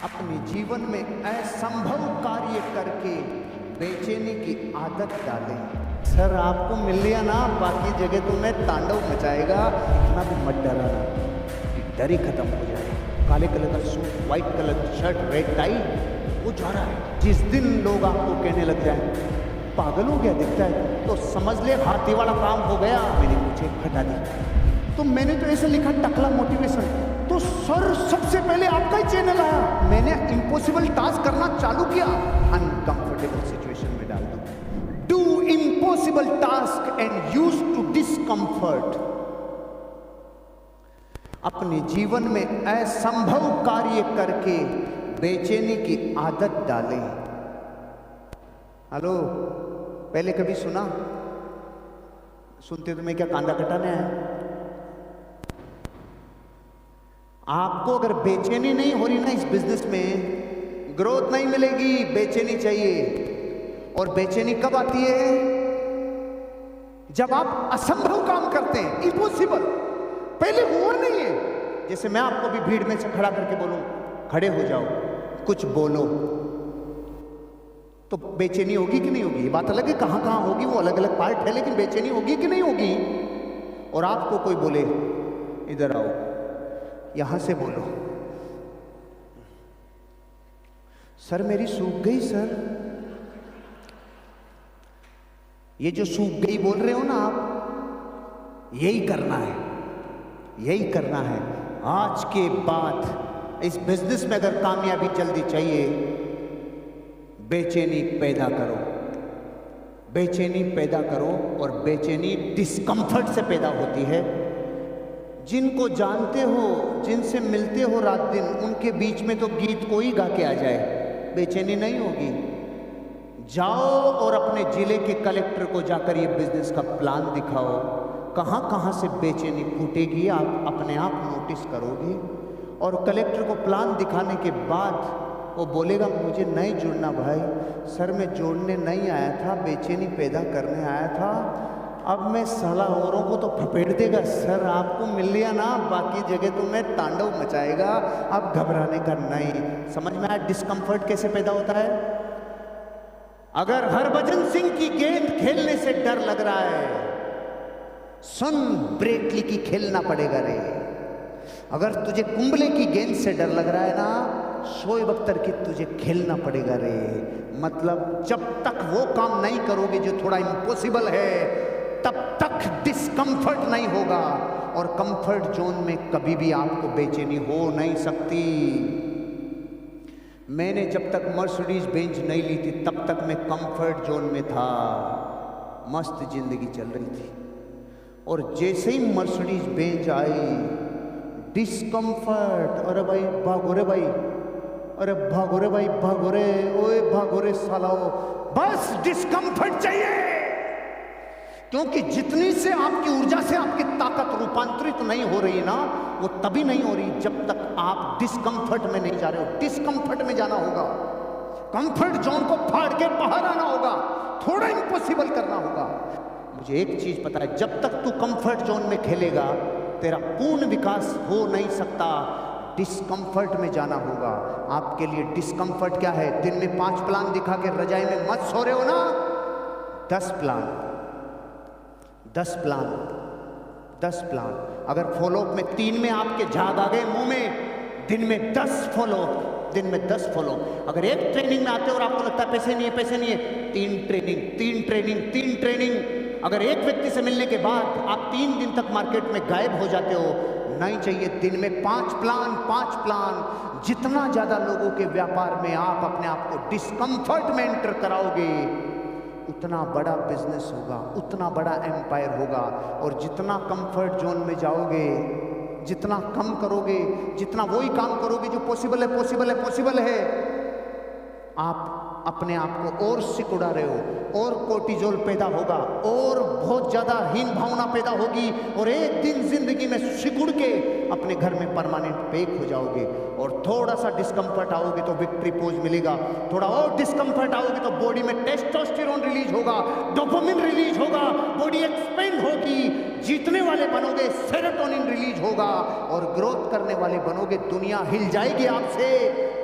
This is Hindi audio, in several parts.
अपने जीवन में असंभव कार्य करके बेचैनी की आदत डालें। सर आपको मिल लिया ना, बाकी जगह तो मैं तांडव मचाएगा, इतना भी मत डराना कि डर ही खत्म हो जाए। काले कलर का सूट, व्हाइट कलर की शर्ट, रेड टाई, वो जा रहा है। जिस दिन लोग आपको कहने लग जाए पागल हो गया दिखता है, तो समझ ले हाथी वाला काम हो गया। मैंने मुझे हटा दी। तो मैंने तो ऐसे लिखा टकला मोटिवेशन, तो सर सबसे पहले आपका ही चैनल आया। मैंने इम्पॉसिबल टास्क करना चालू किया, अनकंफर्टेबल सिचुएशन में डाल दो। Do impossible task and use to discomfort. अपने जीवन में असंभव कार्य करके बेचैनी की आदत डालें। हेलो, पहले कभी सुना? सुनते तो मैं क्या कांदा कटाने आया? आपको अगर बेचैनी नहीं हो रही ना इस बिजनेस में, ग्रोथ नहीं मिलेगी। बेचैनी चाहिए। और बेचैनी कब आती है? जब आप असंभव काम करते हैं, इम्पॉसिबल, पहले हुआ नहीं है। जैसे मैं आपको भी भीड़ में से खड़ा करके बोलूं खड़े हो जाओ, कुछ बोलो, तो बेचैनी होगी कि नहीं होगी? ये बात अलग है, कहां कहां होगी, वो अलग अलग पार्ट है, लेकिन बेचैनी होगी कि नहीं होगी? और आपको कोई बोले इधर आओ, यहां से बोलो, सर मेरी सूख गई सर। ये जो सूख गई बोल रहे हो ना आप, यही करना है, यही करना है। आज के बाद इस बिजनेस में अगर कामयाबी जल्दी चाहिए, बेचैनी पैदा करो, बेचैनी पैदा करो। और बेचैनी डिस्कंफर्ट से पैदा होती है। जिनको जानते हो, जिनसे मिलते हो रात दिन, उनके बीच में तो गीत कोई गा के आ जाए, बेचैनी नहीं होगी। जाओ और अपने जिले के कलेक्टर को जाकर ये बिजनेस का प्लान दिखाओ, कहां कहां से बेचैनी फूटेगी आप अपने आप नोटिस करोगे। और कलेक्टर को प्लान दिखाने के बाद वो बोलेगा मुझे नहीं जुड़ना भाई, सर मैं जोड़ने नहीं आया था, बेचैनी पैदा करने आया था। अब मैं साला औरों को तो फपेट देगा, सर आपको मिल लिया ना, बाकी जगह तो मैं तांडव मचाएगा। अब घबराने का नहीं। समझ में आया डिस्कंफर्ट कैसे पैदा होता है? अगर हरभजन सिंह की गेंद खेलने से डर लग रहा है, सुन ब्रेटली की खेलना पड़ेगा रे। अगर तुझे कुंबले की गेंद से डर लग रहा है ना, शोएब अख्तर की तुझे खेलना पड़ेगा रे। मतलब जब तक वो काम नहीं करोगे जो थोड़ा इम्पॉसिबल है, तब तक डिस्कंफर्ट नहीं होगा। और कंफर्ट जोन में कभी भी आपको बेचैनी हो नहीं सकती। मैंने जब तक मर्सिडीज बेंज नहीं ली थी, तब तक मैं कंफर्ट जोन में था, मस्त जिंदगी चल रही थी। और जैसे ही मर्सिडीज बेंज आई, डिस्कंफर्ट। अरे भाई भागो रे भाई, अरे भागो रे भाई, भागो रे, ओए भागो रे सालाओ। बस डिस्कंफर्ट चाहिए। क्योंकि जितनी से आपकी ऊर्जा से आपकी ताकत रूपांतरित नहीं हो रही ना, वो तभी नहीं हो रही जब तक आप डिस्कंफर्ट में नहीं जा रहे हो। डिस्कंफर्ट में जाना होगा, कंफर्ट जोन को फाड़ के बाहर आना होगा, थोड़ा इम्पॉसिबल करना होगा। मुझे एक चीज पता है, जब तक तू कंफर्ट जोन में खेलेगा, तेरा पूर्ण विकास हो नहीं सकता। डिस्कंफर्ट में जाना होगा। आपके लिए डिस्कंफर्ट क्या है? दिन में 5 प्लान दिखा के रजाई में मत सो रहे हो ना, 10 प्लान, 10 प्लान, 10 प्लान। अगर फॉलोअप में 3 में आपके झाग आ गए मुंह में, दिन में 10 फॉलोअप, दिन में 10 फॉलोअप। अगर एक ट्रेनिंग में आते हो और आपको लगता है पैसे नहीं है, पैसे नहीं है, 3 ट्रेनिंग, 3 ट्रेनिंग, 3 ट्रेनिंग। अगर एक व्यक्ति से मिलने के बाद आप 3 दिन तक मार्केट में गायब हो जाते हो, नहीं चाहिए। दिन में 5 प्लान, 5 प्लान। जितना ज्यादा लोगों के व्यापार में आप अपने आप को डिस्कंफर्ट में एंटर कराओगे, उतना बड़ा बिजनेस होगा, उतना बड़ा एम्पायर होगा। और जितना कंफर्ट जोन में जाओगे, जितना कम करोगे, जितना वही काम करोगे जो पॉसिबल है, पॉसिबल है, पॉसिबल है, आप अपने आप को और सिकुड़ा रहे हो, और कोर्टिजोल पैदा होगा, और बहुत ज्यादा हीन भावना पैदा होगी। और एक दिन जिंदगी में सिकुड़ के अपने घर में परमानेंट पैक हो जाओगे। और थोड़ा सा डिस्कंफर्ट आओगे तो विक्ट्री पोज मिलेगा, थोड़ा और डिस्कंफर्ट आओगे तो बॉडी में टेस्टोस्टेरोन रिलीज होगा, डोपामिन रिलीज होगा, बॉडी एक्सपेंड होगी, जीतने वाले बनोगे, सेरोटोनिन रिलीज होगा, और ग्रोथ करने वाले बनोगे। दुनिया हिल जाएगी आपसे।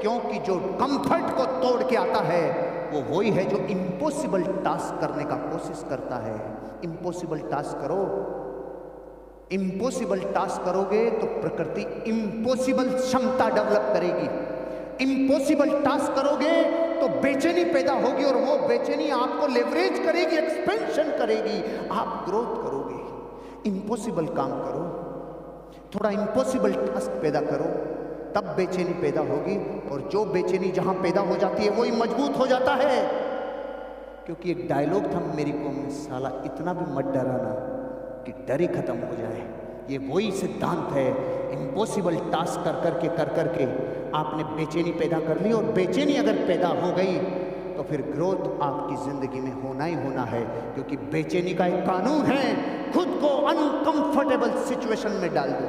क्योंकि जो कंफर्ट को तोड़ के आता है वो वही है जो इम्पॉसिबल टास्क करने का कोशिश करता है। इम्पॉसिबल टास्क करो, इम्पॉसिबल टास्क करोगे तो प्रकृति इम्पॉसिबल क्षमता डेवलप करेगी। इम्पॉसिबल टास्क करोगे तो बेचैनी पैदा होगी और वो बेचैनी आपको लेवरेज करेगी, एक्सपेंशन करेगी, आप ग्रोथ करोगे। इम्पॉसिबल काम करो, थोड़ा इम्पॉसिबल टास्क पैदा करो, तब बेचैनी पैदा होगी। और जो बेचैनी जहां पैदा हो जाती है वही मजबूत हो जाता है। क्योंकि एक डायलॉग था मेरी कौम में, साला इतना भी मत डराना कि डर ही खत्म हो जाए। ये वही सिद्धांत है। इम्पॉसिबल टास्क कर करके आपने बेचैनी पैदा कर ली, और बेचैनी अगर पैदा हो गई तो फिर ग्रोथ आपकी जिंदगी में होना ही होना है। क्योंकि बेचैनी का एक कानून है, खुद को अनकंफर्टेबल सिचुएशन में डाल दो।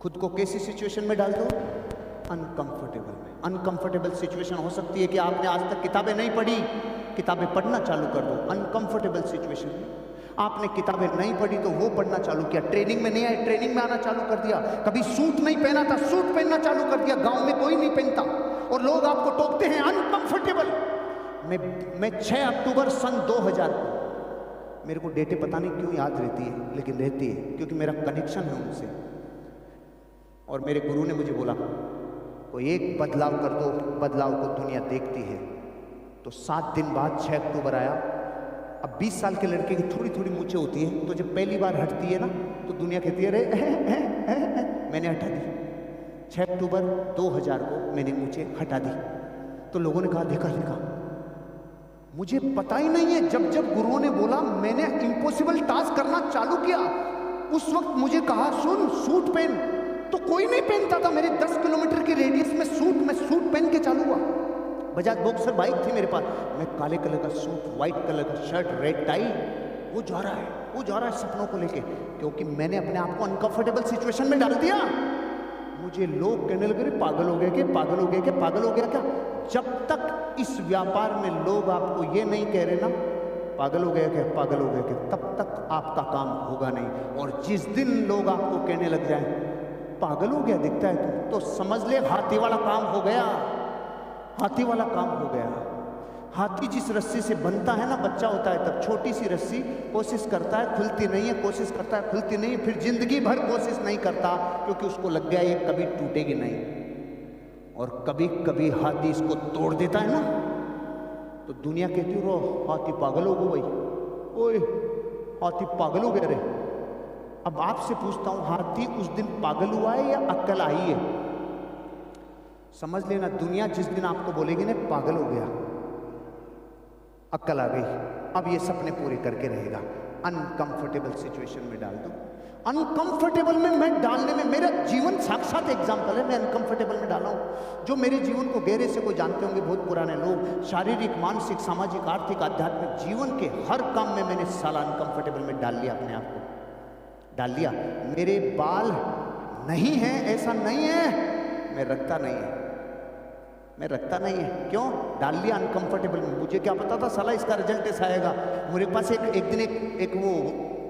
खुद को कैसी सिचुएशन में डाल दो? अनकंफर्टेबल में। अनकंफर्टेबल सिचुएशन हो सकती है कि आपने आज तक किताबें नहीं पढ़ी, किताबें पढ़ना चालू कर दो। अनकंफर्टेबल सिचुएशन में आपने किताबें नहीं पढ़ी तो वो पढ़ना चालू किया। ट्रेनिंग में नहीं आए, ट्रेनिंग में आना चालू कर दिया। कभी सूट नहीं पहना था, सूट पहनना चालू कर दिया। गांव में कोई नहीं पहनता और लोग आपको टोकते हैं अनकंफर्टेबल। मैं 6 अक्टूबर सन 2000 को, मेरे को डेटें पता नहीं क्यों याद रहती है, लेकिन रहती है क्योंकि मेरा कनेक्शन है उनसे। और मेरे गुरु ने मुझे बोला कोई एक बदलाव कर दो, बदलाव को दुनिया देखती है। तो 7 दिन बाद 6 अक्टूबर आया। अब 20 साल के लड़के की थोड़ी थोड़ी मूछें होती हैं, तो जब पहली बार हटती है ना तो दुनिया कहती है अरे मैंने हटा दी। 6 अक्टूबर 2000 को मैंने मूछें हटा दी। तो लोगों ने कहा देखा देखा, मुझे पता ही नहीं है। जब जब गुरुओं ने बोला मैंने इम्पॉसिबल टास्क करना चालू किया, उस वक्त मुझे कहा सुन सूट पहन, तो कोई नहीं पहनता था। मेरे 10 किलोमीटर की रेडियस में मैं सूट पहन के चालू हुआ। बजाज बॉक्सर बाइक थी मेरे पास, मैं काले कलर का सूट, व्हाइट कलर का शर्ट, रेड टाई, वो जा रहा है सपनों को लेके। क्योंकि मैंने अपने आप को अनकंफर्टेबल सिचुएशन में डाल दिया। मुझे लोग कहने लगे पागल हो गए क्या, पागल हो गया क्या, पागल हो गया क्या। जब तक इस व्यापार में लोग आपको ये नहीं कह रहे ना पागल हो गया क्या, पागल हो गया क्या, तब तक आपका काम होगा नहीं। और जिस दिन लोग आपको कहने लग जाए पागल हो गया दिखता है तुम, तो समझ ले हाथी वाला काम हो गया। हाथी वाला काम हो गया। हाथी जिस रस्सी से बनता है ना, बच्चा होता है तब छोटी सी रस्सी, कोशिश करता है खुलती नहीं है, कोशिश करता है खुलती नहीं है, फिर जिंदगी भर कोशिश नहीं करता क्योंकि उसको लग गया ये कभी टूटेगी नहीं। और कभी कभी हाथी इसको तोड़ देता है ना, तो दुनिया कहती रो हाथी पागल हो गया भाई, ओए हाथी पागल हो गया रे। अब आपसे पूछता हूं, हाथी उस दिन पागल हुआ है या अक्ल आई है? समझ लेना, दुनिया जिस दिन आपको बोलेगी ना पागल हो गया, अक्ल आ गई, अब ये सपने पूरे करके रहेगा। अनकंफर्टेबल सिचुएशन में डाल दो। अनकंफर्टेबल में मैं डालने में, मेरा जीवन साक्षात एग्जाम्पल है, मैं अनकंफर्टेबल में डाला हूं। जो मेरे जीवन को गहरे से कोई जानते होंगे, बहुत पुराने लोग, शारीरिक, मानसिक, सामाजिक, आर्थिक, आध्यात्मिक जीवन के हर काम में मैंने साला अनकंफर्टेबल में डाल लिया, अपने आप को डाल लिया। मेरे बाल नहीं है ऐसा नहीं है, मैं रखता नहीं है, मैं रखता नहीं है। क्यों? डाल लिया अनकंफर्टेबल में। मुझे क्या पता था साला इसका रिजल्ट ऐसा आएगा। मेरे पास एक दिन एक वो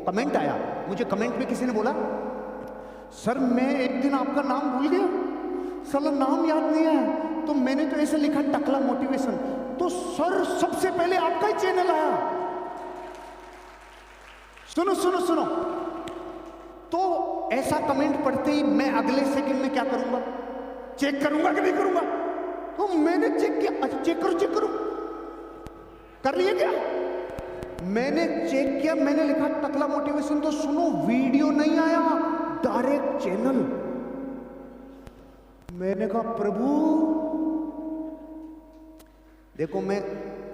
कमेंट आया, मुझे कमेंट में किसी ने बोला सर मैं एक दिन आपका नाम भूल गया, साला नाम याद नहीं है, तो मैंने तो ऐसे लिखा टकला मोटिवेशन, तो सर सबसे पहले आपका ही चैनल आया। सुनो सुनो सुनो, तो ऐसा कमेंट पढ़ते ही मैं अगले सेकंड में क्या करूंगा? चेक करूंगा कि नहीं करूंगा? तो मैंने चेक किया, अच्छा चेक करो, कर लिया क्या? मैंने चेक किया, मैंने लिखा टकला मोटिवेशन, तो सुनो वीडियो नहीं आया, डायरेक्ट चैनल। मैंने कहा प्रभु देखो, मैं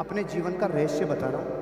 अपने जीवन का रहस्य बता रहा हूं।